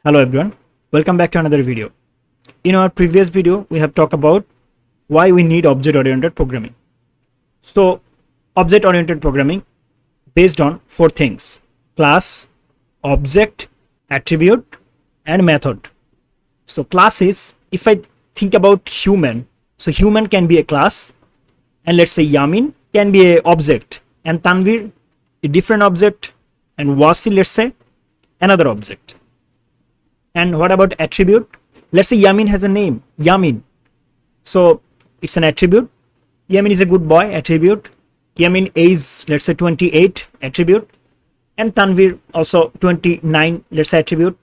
Hello everyone, welcome back to another video. In our previous video, we have talked about why we need object-oriented programming. So, object-oriented programming based on four things: class, object, attribute, and method. So, class is, if I think about human, so human can be a class, and let's say Yamin can be a object, and Tanvir a different object, and Wasi, let's say, another object. And what about attribute? Let's say Yamin has a name, Yamin. So it's an attribute. Yamin is a good boy, attribute. Yamin is, let's say, 28, attribute. And Tanvir also 29, let's say, attribute.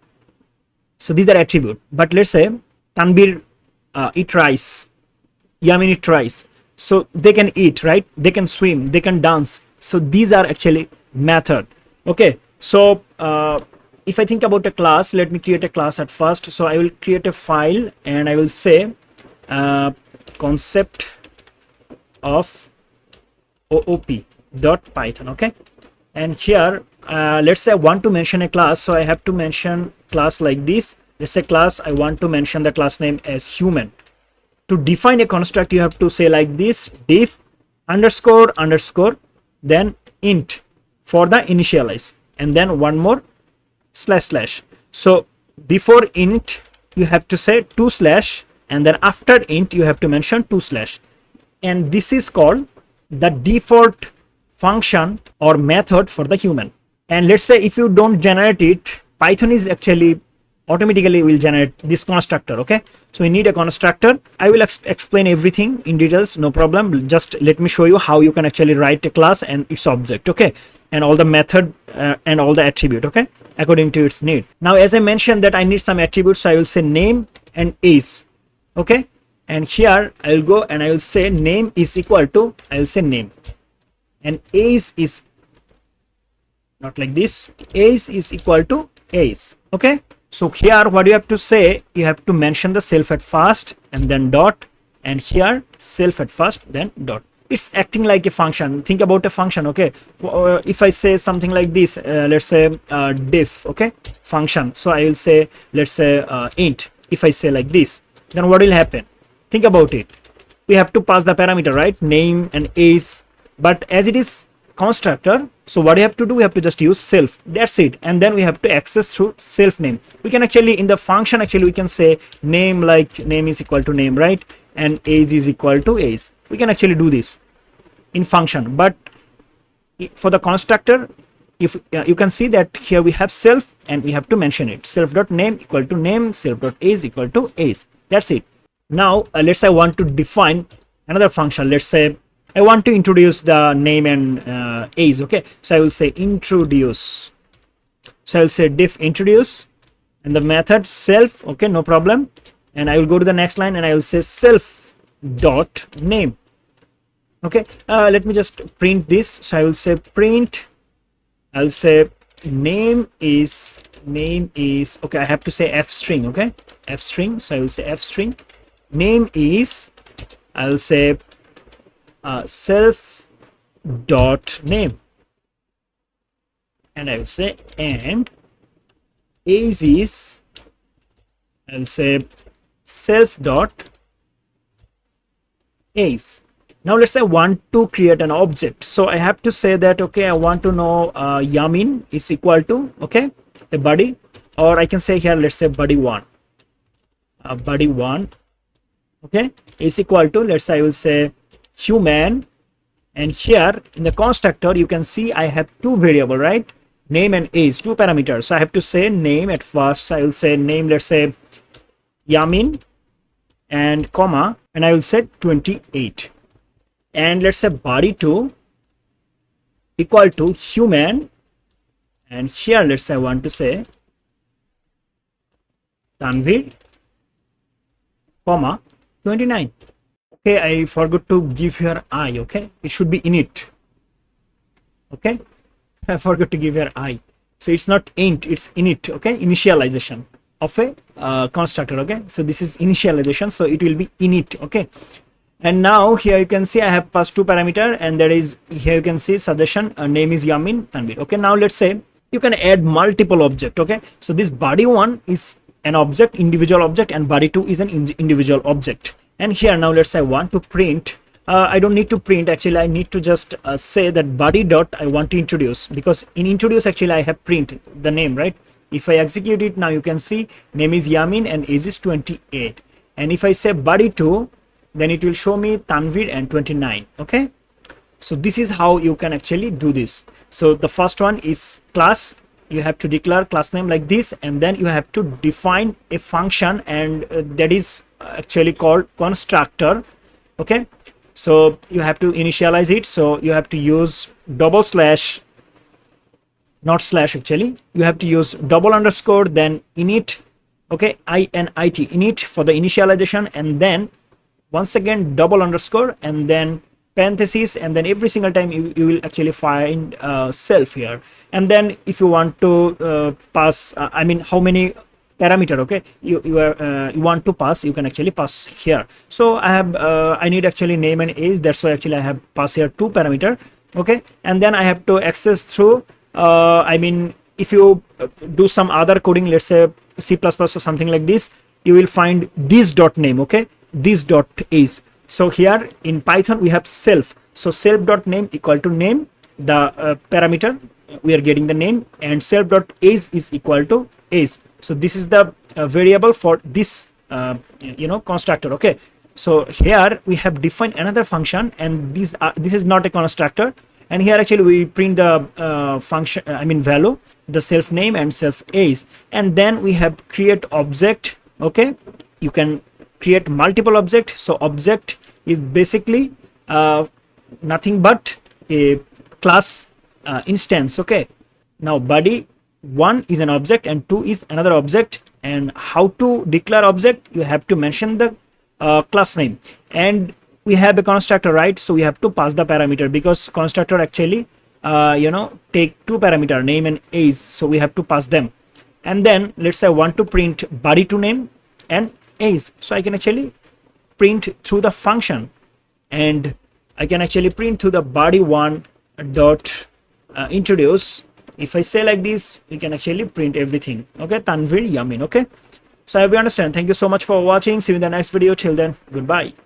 So these are attribute. But let's say Tanvir eat rice, Yamin eat rice. So they can eat, right? They can swim, they can dance. So these are actually method. Okay. So if I think about a class, let me create a class at first. So I will create a file and I will say concept of oop.python. Okay, and here let's say I want to mention a class, so I have to mention class like this. Let's say class, I want to mention the class name as human. To define a construct, you have to say like this: diff underscore underscore, then int for the initialize, and then one more slash slash. So before int you have to say 2/, and then after int you have to mention 2/, and this is called the default function or method for the human. And let's say if you don't generate it, Python is actually automatically will generate this constructor. Okay, so we need a constructor. I will explain everything in details, no problem. Just let me show you how you can actually write a class and its object. Okay, and all the method and all the attribute, okay, according to its need. Now as I mentioned that I need some attributes, so I will say name and age. Okay, and here I will go and I will say name is equal to, I will say name, and age is not like this, age is equal to age. Okay, so here what you have to say, you have to mention the self at first and then dot, and here self at first then dot. It's acting like a function. Think about a function. Okay, if I say something like this, let's say diff, okay, function, so I will say, let's say int. If I say like this, then what will happen? Think about it. We have to pass the parameter, right, name and age, but as it is constructor, so what you have to do, we have to just use self, that's it, and then we have to access through self name. We can actually in the function, actually we can say name, like name is equal to name, right, and age is equal to age. We can actually do this in function, but for the constructor, if you can see that here we have self and we have to mention it, self.name equal to name, self.age equal to age, that's it. Now let's say I want to define another function. Let's say I want to introduce the name and age. Okay, so I will say introduce, so I will say diff introduce and the method self. Okay, no problem, and I will go to the next line and I will say self dot name. Okay, let me just print this. So I will say print, I will say name is okay, I have to say f string. Okay, f string, so I will say f string, name is, I will say self dot name, and I will say, and age is, I will say self dot age. Now let's say I want to create an object, so I have to say that, okay, I want to know Yamin is equal to, okay, a body, or I can say here, let's say body1, body1, okay, is equal to, let's say I will say human, and here in the constructor you can see I have two variable, right, name and age, two parameters. So I have to say name at first, so I will say name, let's say Yamin, and comma, and I will say 28, and let's say body2 equal to human, and here let's say I want to say Tanvir, comma 29. Okay, I forgot to give here I. Okay, it should be init. Okay, I forgot to give here I, so it's not int, it's init. Okay, initialization of a constructor. Okay, so this is initialization, so it will be init. Okay, and now here you can see I have passed two parameter, and that is, here you can see suggestion, name is Yamin, Tanvir. Okay, now let's say You can add multiple object. Okay, so this body one is an object, individual object, and body two is an individual object. And here now let's say I want to print, I don't need to print, actually I need to just say that body dot I want to introduce, because in introduce actually I have print the name, right? If I execute it now, you can see name is Yamin and age is 28. And if I say body 2, then it will show me Tanvir and 29. Okay, so this is how you can actually do this. So the first one is class. You have to declare class name like this, and then you have to define a function, and that is actually called constructor. Okay, so you have to initialize it. So you have to use double slash, not slash, actually you have to use double underscore, then init. Okay, init, init for the initialization, and then once again double underscore, and then parentheses, and then every single time you will actually find self here. And then if you want to pass I mean how many parameter, okay, you want to pass, you can actually pass here. So I have I need actually name and age, that's why actually I have pass here 2 parameter. Okay, and then I have to access through I mean if you do some other coding, let's say C++ or something like this, you will find this dot name. Okay, this dot age. So here in Python we have self, so self dot name equal to name, the parameter we are getting the name, and self dot age is equal to age. So this is the variable for this constructor. Okay, so here we have defined another function, and this is not a constructor, and here actually we print the function, I mean value, the self name and self age, and then we have create object. Okay, you can create multiple object. So object is basically nothing but a class instance. Okay, now body 1 is an object and 2 is another object. And how to declare object, you have to mention the class name, and we have a constructor, right? So we have to pass the parameter, because constructor actually take 2 parameter, name and age, so we have to pass them. And then let's say I want to print body to name and age, so I can actually print through the function, and I can actually print through the body 1 dot introduce. If I say like this, we can actually print everything. Okay, Tanvir Yamin. Okay, so I hope you understand. Thank you so much for watching. See you in the next video. Till then, goodbye.